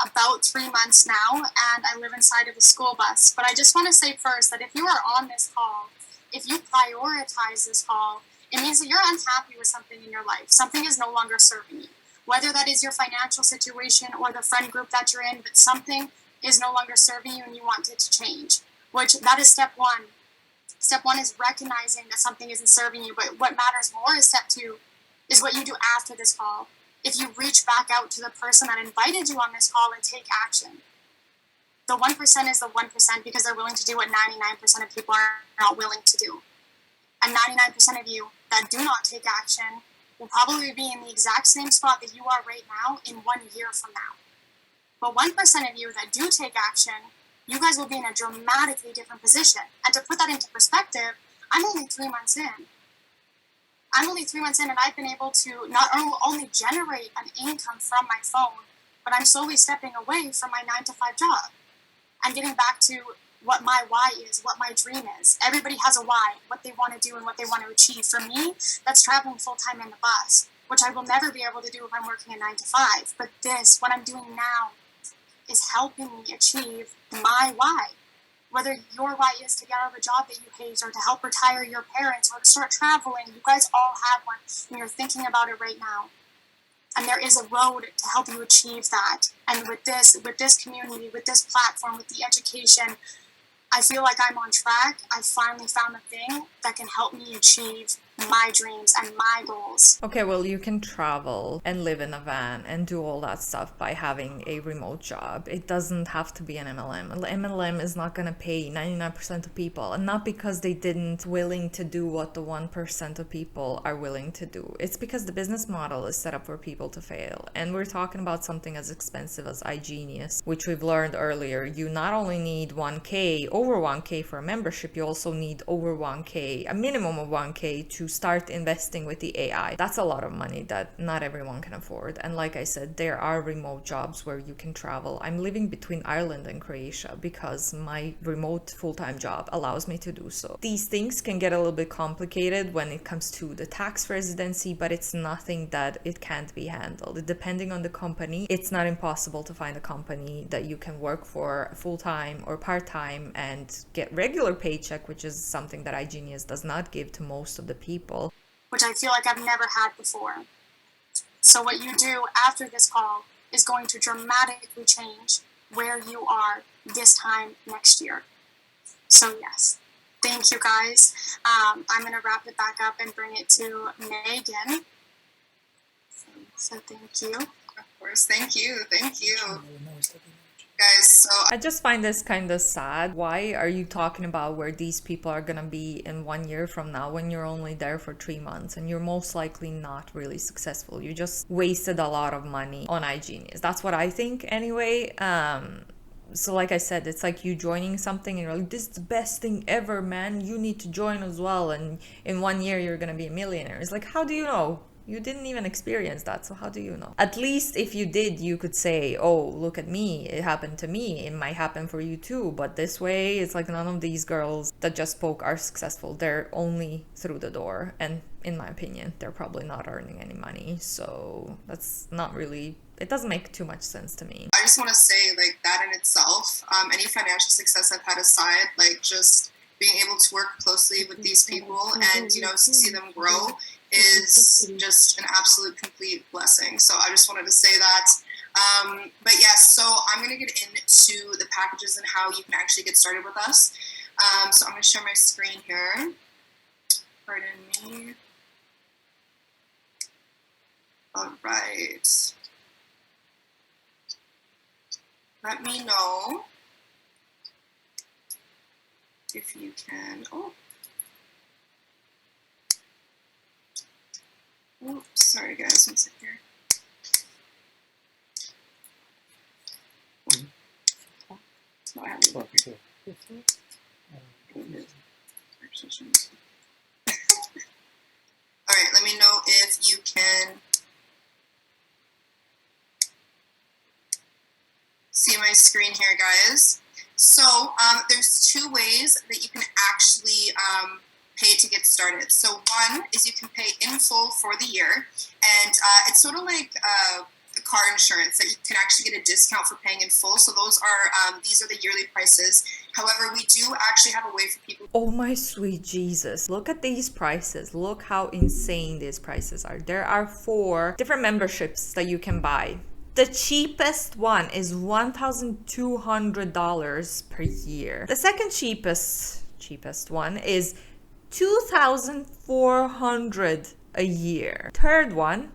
about 3 months now, and I live inside of a school bus. But I just want to say first that if you are on this call, if you prioritize this call, it means that you're unhappy with something in your life. Something is no longer serving you. Whether that is your financial situation or the friend group that you're in, but something is no longer serving you and you want it to change, which that is step one. Step one is recognizing that something isn't serving you, but what matters more is step two, is what you do after this call. If you reach back out to the person that invited you on this call and take action. The 1% is the 1% because they're willing to do what 99% of people are not willing to do. And 99% of you that do not take action will probably be in the exact same spot that you are right now in 1 year from now. But 1% of you that do take action, you guys will be in a dramatically different position. And to put that into perspective, I'm only 3 months in. And I've been able to not only generate an income from my phone, but I'm slowly stepping away from my 9-to-5 job and getting back to what my why is, what my dream is. Everybody has a why, what they want to do and what they want to achieve. For me, that's traveling full-time in the bus, which I will never be able to do if I'm working a 9-to-5. But this, what I'm doing now, is helping me achieve my why. Whether your why is to get out of a job that you hate, or to help retire your parents, or to start traveling, you guys all have one, and you're thinking about it right now. And there is a road to help you achieve that. And with this community, with this platform, with the education, I feel like I'm on track. I finally found the thing that can help me achieve my dreams and my goals. Okay, well, you can travel and live in a van and do all that stuff by having a remote job. It doesn't have to be an MLM. An MLM is not going to pay 99% of people, and not because they didn't willing to do what the 1% of people are willing to do. It's because the business model is set up for people to fail. And we're talking about something as expensive as iGenius, which we've learned earlier. You not only need 1K, over 1K for a membership, you also need over 1K, a minimum of 1K to start investing with the AI. That's a lot of money that not everyone can afford. And like I said, there are remote jobs where you can travel. I'm living between Ireland and Croatia because my remote full-time job allows me to do so. These things can get a little bit complicated when it comes to the tax residency, but it's nothing that it can't be handled. Depending on the company, it's not impossible to find a company that you can work for full-time or part-time and get regular paycheck, which is something that iGenius does not give to most of the people. Which I feel like I've never had before. So what you do after this call is going to dramatically change where you are this time next year. So yes, thank you guys. I'm going to wrap it back up and bring it to Megan. So thank you. Of course, thank you. Guys, so I just find this kind of sad. Why are you talking about where these people are gonna be in 1 year from now when you're only there for 3 months and you're most likely not really successful? You just wasted a lot of money on iGenius. That's what I think anyway. So like I said, it's like you joining something and you're like, this is the best thing ever, man. You need to join as well. And in 1 year, you're gonna be a millionaire. It's like, how do you know? You didn't even experience that, so how do you know? At least if you did, you could say, oh, look at me, it happened to me, it might happen for you too. But this way, it's like none of these girls that just spoke are successful. They're only through the door, and in my opinion, they're probably not earning any money. So that's not really, it doesn't make too much sense to me. I just want to say, like, that in itself, any financial success I've had aside, like, just being able to work closely with these people and, you know, see them grow is just an absolute complete blessing. So I just wanted to say that. But yes, so I'm going to get into the packages and how you can actually get started with us. So I'm going to share my screen here. Pardon me. All right. Let me know if you can. Oops, sorry guys, one second here. No, I haven't. All right, let me know if you can see my screen here, guys. So there's two ways that you can actually pay to get started. So one is you can pay in full for the year, and it's sort of like car insurance that you can actually get a discount for paying in full. So those are these are the yearly prices. However, we do actually have a way for people. Oh my sweet Jesus, look at these prices. Look how insane these prices are. There are 4 different memberships that you can buy. The cheapest one is $1,200 per year. The second cheapest one is $2,400 a year. Third one,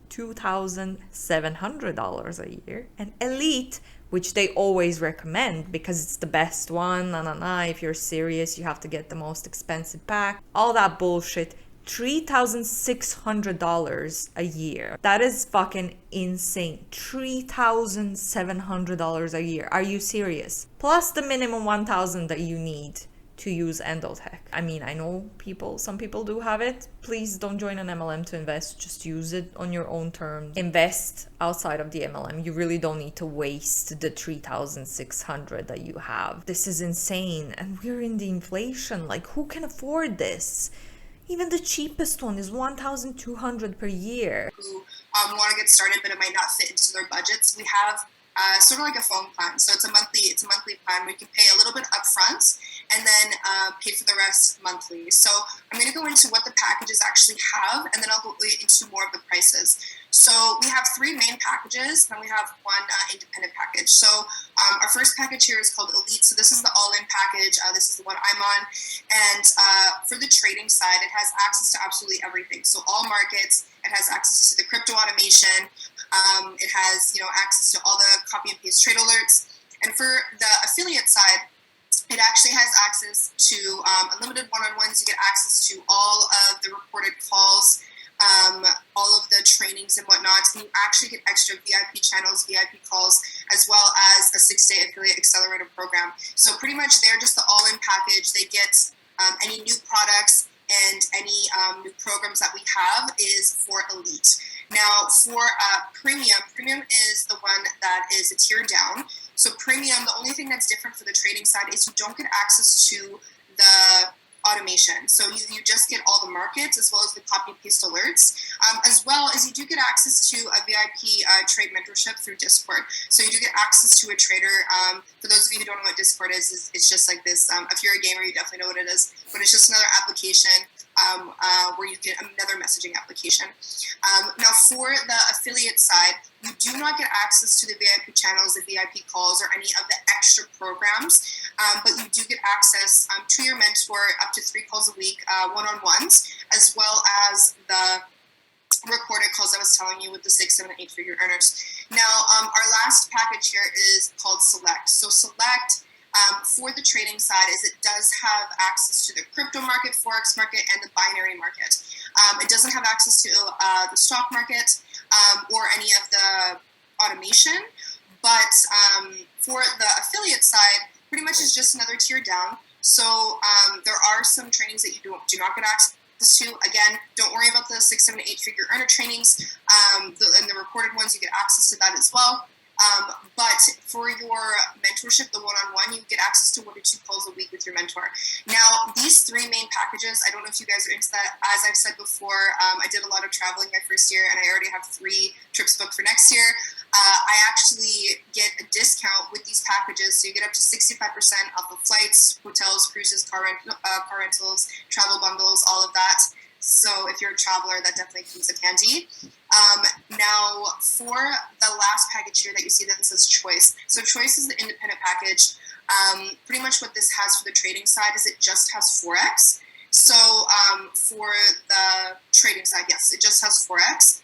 $2,700 a year. And Elite, which they always recommend because it's the best one, if you're serious, you have to get the most expensive pack, all that bullshit, $3,600 a year. That is fucking insane. $3,700 a year. Are you serious? Plus the minimum $1,000 that you need to use Endotech. I mean, I know some people do have it. Please don't join an MLM to invest. Just use it on your own terms. Invest outside of the MLM. You really don't need to waste the $3,600 that you have. This is insane. And we're in the inflation. Like, who can afford this? Even the cheapest one is $1,200 per year. Who want to get started, but it might not fit into their budgets. We have sort of like a phone plan. So it's a monthly plan where you can pay a little bit upfront and then pay for the rest monthly. So I'm going to go into what the packages actually have, and then I'll go into more of the prices. So we have 3 main packages, and we have 1 independent package. So our first package here is called Elite. So this is the all-in package. This is the one I'm on. And for the trading side, it has access to absolutely everything. So all markets. It has access to the crypto automation. It has, access to all the copy and paste trade alerts. And for the affiliate side, it actually has access to unlimited one-on-ones. You get access to all of the recorded calls, all of the trainings and whatnot. And you actually get extra VIP channels, VIP calls, as well as a 6-day affiliate accelerator program. So pretty much they're just the all-in package. They get any new products, and any new programs that we have is for Elite. Now, for Premium is the one that is a tier down. So Premium, the only thing that's different for the trading side is you don't get access to the automation. So you just get all the markets as well as the copy and paste alerts, as well as you do get access to a VIP trade mentorship through Discord. So you do get access to a trader. For those of you who don't know what Discord is it's just like this. If you're a gamer, you definitely know what it is, but it's just another application where you get another messaging application. Now, for the affiliate side, you do not get access to the VIP channels, the VIP calls, or any of the extra programs, but you do get access to your mentor up to 3 calls a week, one-on-ones, as well as the recorded calls I was telling you with the 6, 7, and 8 figure earners. Now, our last package here is called Select. So Select, for the trading side, is it does have access to the crypto market, forex market, and the binary market. It doesn't have access to the stock market or any of the automation, but for the affiliate side, pretty much is just another tier down. So there are some trainings that you do not get access to. Again, don't worry about the 6, 7, 8 figure earner trainings. And the recorded ones, you get access to that as well. But for your mentorship, the one-on-one, you get access to 1 to 2 calls a week with your mentor. Now, these 3 main packages, I don't know if you guys are into that. As I've said before, I did a lot of traveling my first year, and I already have 3 trips booked for next year. I actually get a discount with these packages, so you get up to 65% off of flights, hotels, cruises, car rentals, travel bundles, all of that. So if you're a traveler, that definitely comes in handy. Now, for the last package here that you see that says Choice. So Choice is the independent package. Pretty much what this has for the trading side is it just has Forex. So for the trading side, yes, it just has Forex.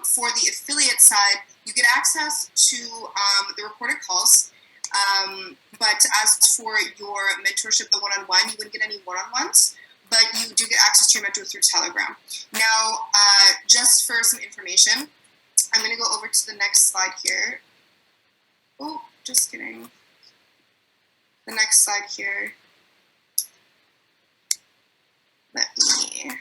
For the affiliate side, you get access to the recorded calls. But as for your mentorship, the one-on-one, you wouldn't get any one-on-ones, but you do get access to your mentor through Telegram. Now, just for some information, I'm going to go over to the next slide here. Oh, just kidding. The next slide here. Let me...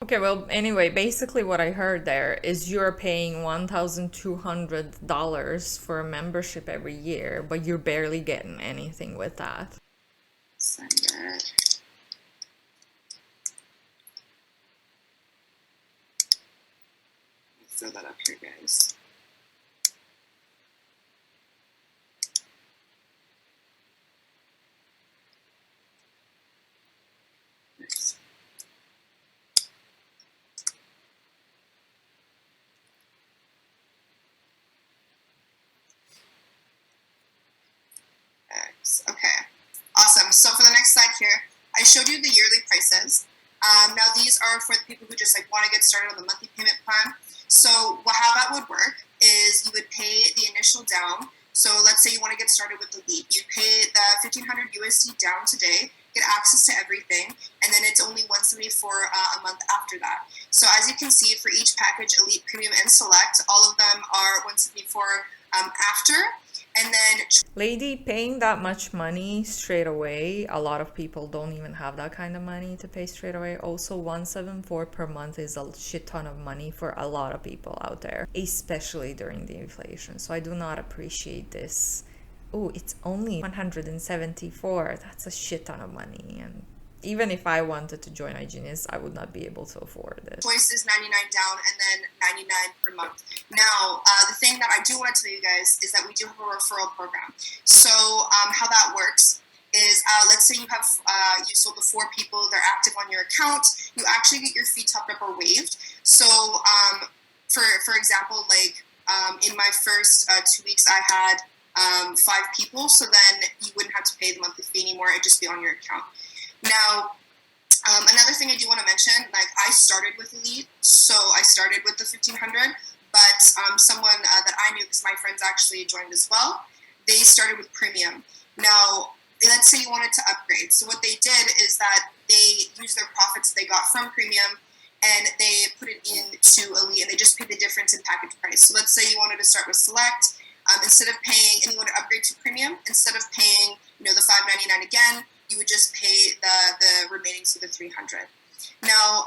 Okay, well, anyway, basically what I heard there is you're paying $1,200 for a membership every year, but you're barely getting anything with that. Send it. Throw that up here, guys. Nice. Okay, awesome. So for the next slide here, I showed you the yearly prices. Now these are for the people who just want to get started on the monthly payment plan. So how that would work is you would pay the initial down. So let's say you want to get started with Elite. You pay the $1,500 USD down today, get access to everything, and then it's only $174 a month after that. So as you can see, for each package, Elite, Premium, and Select, all of them are $174 after. And then, lady, paying that much money straight away, a lot of people don't even have that kind of money to pay straight away. Also, $174 per month is a shit ton of money for a lot of people out there, especially during the inflation. So I do not appreciate this. Oh, it's only $174. That's a shit ton of money. And even if I wanted to join iGenius, I would not be able to afford it. Choice is $99 down and then $99 per month. Now, the thing that I do want to tell you guys is that we do have a referral program. So how that works is, let's say you have you sold to 4 people, they're active on your account, you actually get your fee topped up or waived. So for example, in my first 2 weeks, I had 5 people, so then you wouldn't have to pay the monthly fee anymore, it'd just be on your account. Now, another thing I do want to mention, I started with Elite, so I started with the $1,500, but someone that I knew, because my friends actually joined as well, they started with Premium. Now, let's say you wanted to upgrade. So what they did is that they used their profits they got from Premium and they put it into Elite, and they just paid the difference in package price. So let's say you wanted to start with Select, instead of paying, and you want to upgrade to Premium, instead of paying, the $5.99 again, you would just pay the remaining, so the 300. Now,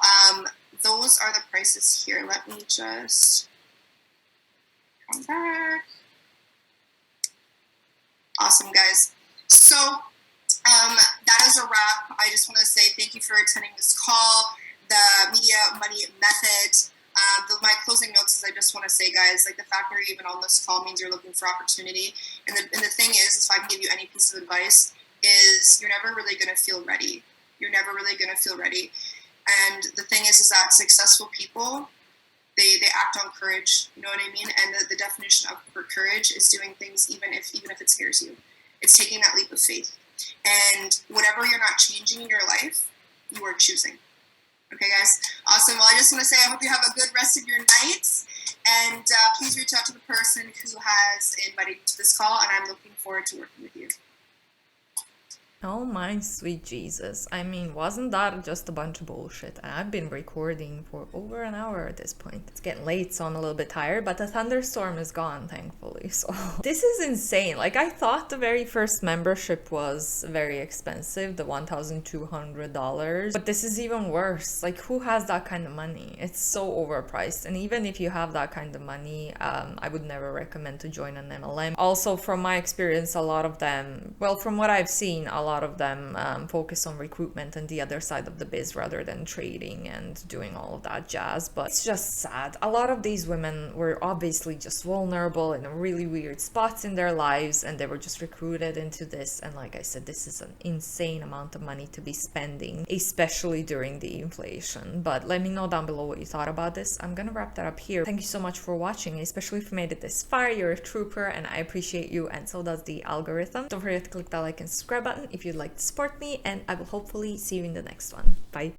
those are the prices here. Let me just come back. Awesome, guys. So that is a wrap. I just want to say thank you for attending this call, the media money method. My closing notes is I just want to say, guys, like the fact that you're even on this call means you're looking for opportunity. And the thing is, if I can give you any piece of advice, is you're never really going to feel ready. You're never really going to feel ready. And the thing is that successful people, they act on courage. You know what I mean? And the definition of courage is doing things even if it scares you. It's taking that leap of faith. And whatever you're not changing in your life, you are choosing. Okay, guys? Awesome. Well, I just want to say I hope you have a good rest of your night. And please reach out to the person who has invited you to this call. And I'm looking forward to working with you. Oh my sweet Jesus. I mean, wasn't that just a bunch of bullshit? I've been recording for over an hour at this point. It's getting late, so I'm a little bit tired, but the thunderstorm is gone, thankfully. So this is insane. Like, I thought the very first membership was very expensive, the $1,200, but this is even worse. Like, who has that kind of money? It's so overpriced. And even if you have that kind of money, I would never recommend to join an MLM. Also, from my experience, a lot of them, well, from what I've seen, a lot of them focus on recruitment and the other side of the biz rather than trading and doing all of that jazz. But it's just sad. A lot of these women were obviously just vulnerable in really weird spots in their lives, and they were just recruited into this. And like I said, this is an insane amount of money to be spending, especially during the inflation. But let me know down below what you thought about this. I'm gonna wrap that up here. Thank you so much for watching, especially if you made it this far. You're a trooper, and I appreciate you, and so does the algorithm. Don't forget to click that like and subscribe button if you'd like to support me, and I will hopefully see you in the next one. Bye.